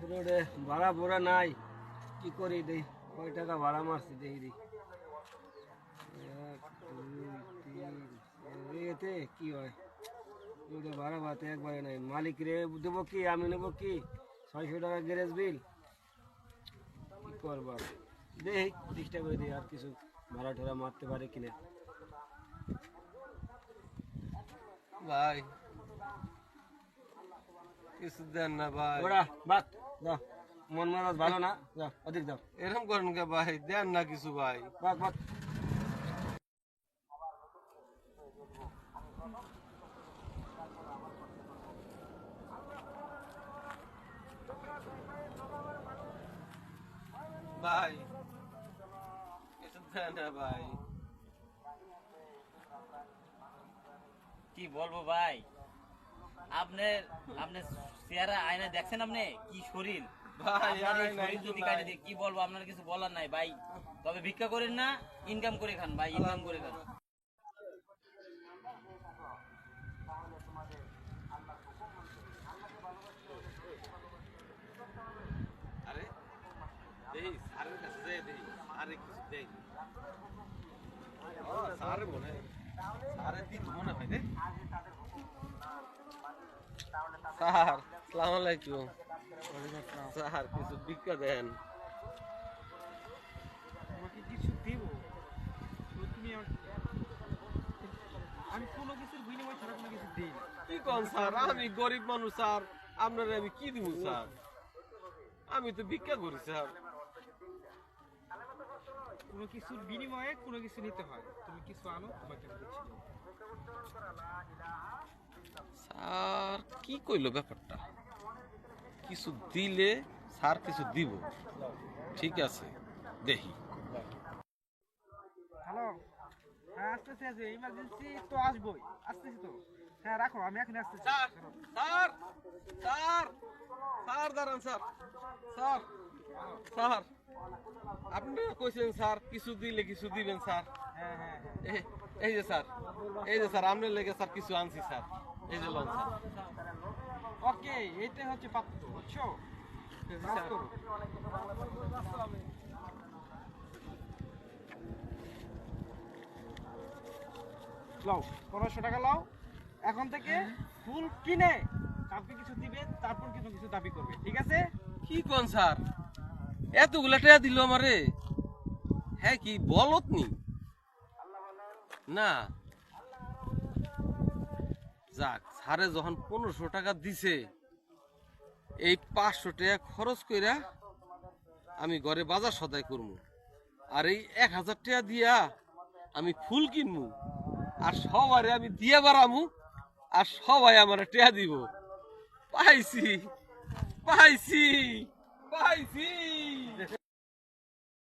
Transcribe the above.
রোডে ভাড়া ভোড়া নাই, কি করি দেই, কয় টাকা ভাড়া মারছি দেই দেই। এক দুই তিন, এতে কি হয়, রোডে ভাড়া ভাতে একবারে নাই। মালিক রে দেবো কি, আমি নেবো কি? 600 টাকা গ্যারেজ বিল, কি করবার। দেই চেষ্টা করে দিই আর কিছু ভাড়া ঠোড়া মারতে পারে কিনা। ভাই কিছু দেন না ভাই। ওরা বাদ যাও, মন মেজাজ ভালো না, যাও অধিক যাও, এরকম করেন কে ভাই? দেন না কিছু ভাই। বাদ বাদ। ভাই কিছু দেন না ভাই। কি বলবো ভাই, আপনি আপনি চেহারা আয়না দেখছেন, আপনি কি শরীর, ভাই আপনার এই আয় নাই শরীর তো যদি নাই। কাটি দিয়ে কি বলবো, আপনার কিছু বলার নাই ভাই। তবে ভিক্ষা করেন না, ইনকাম করে খান ভাই, ইনকাম করে খান। আরে দেই স্যারের কাছে যাই দেই, আরে কিছু দেই। স্যার মনে হয় স্যারের দিন মনে হয় রে। স্যার আসসালামু আলাইকুম। স্যার কিছু ভিক্ষা দেন। তোমাকে কিছু দেব, তুমি আমি কোনো কিছুর বিনিময় ছাড়া কোনো কিছু দিই না। কি কোন স্যার, আমি গরিব মানুষ স্যার, আপনারে আমি কি দিব স্যার? আমি তো ভিক্ষা করি স্যার। কোনো কিছুর বিনিময়ে কোনো কিছু নিতে হয়, তুমি কিছু আনো, তোমাকে আমি দিচ্ছি। স্যার কি কইলো ব্যাপারটা? কিছু দিলে স্যার কিছু দিব, ঠিক আছে দেখি। হ্যালো, হ্যাঁ আসতেছি, আছে ইমার্জেন্সি তো আসবোই, আসতেছি তো। হ্যাঁ রাখো, আমি এখন আসতেছি। স্যার স্যার স্যার স্যার দাঁড়ান স্যার। স্যার স্যার আপনি কইছেন স্যার কিছু দিলে কিছু দিবেন স্যার। হ্যাঁ হ্যাঁ হ্যাঁ, এই যে স্যার, এই যে স্যার আপনার লেগে স্যার কিছু আনছি স্যার, এই যে লন স্যার। ওকে, এইটাই হচ্ছে প্রাপ্ত, বুঝছো? কাজ করো। লাও 1500 টাকা লাও, এখন থেকে ফুল কিনে কাউকে কিছু দিবে, তারপর কিন্তু কিছু দাবি করবে, ঠিক আছে? কি কোন স্যার, এতগুলা টাকা দিল আমারে? হ্যাঁ কি বলত নি? না যাক, স্যারে যখন 1500 টাকা দিছে, এই 500 টাকা খরচ কইরা আমি ঘরে বাজার সদাই করবো, আর এই 1000 টাকা দিয়া আমি ফুল কিনবো, আর সবারে আমি দিয়ে বাড়ামু, আর সবাই আমার টাকা দিব। পাইছি পাইছি পাইছি।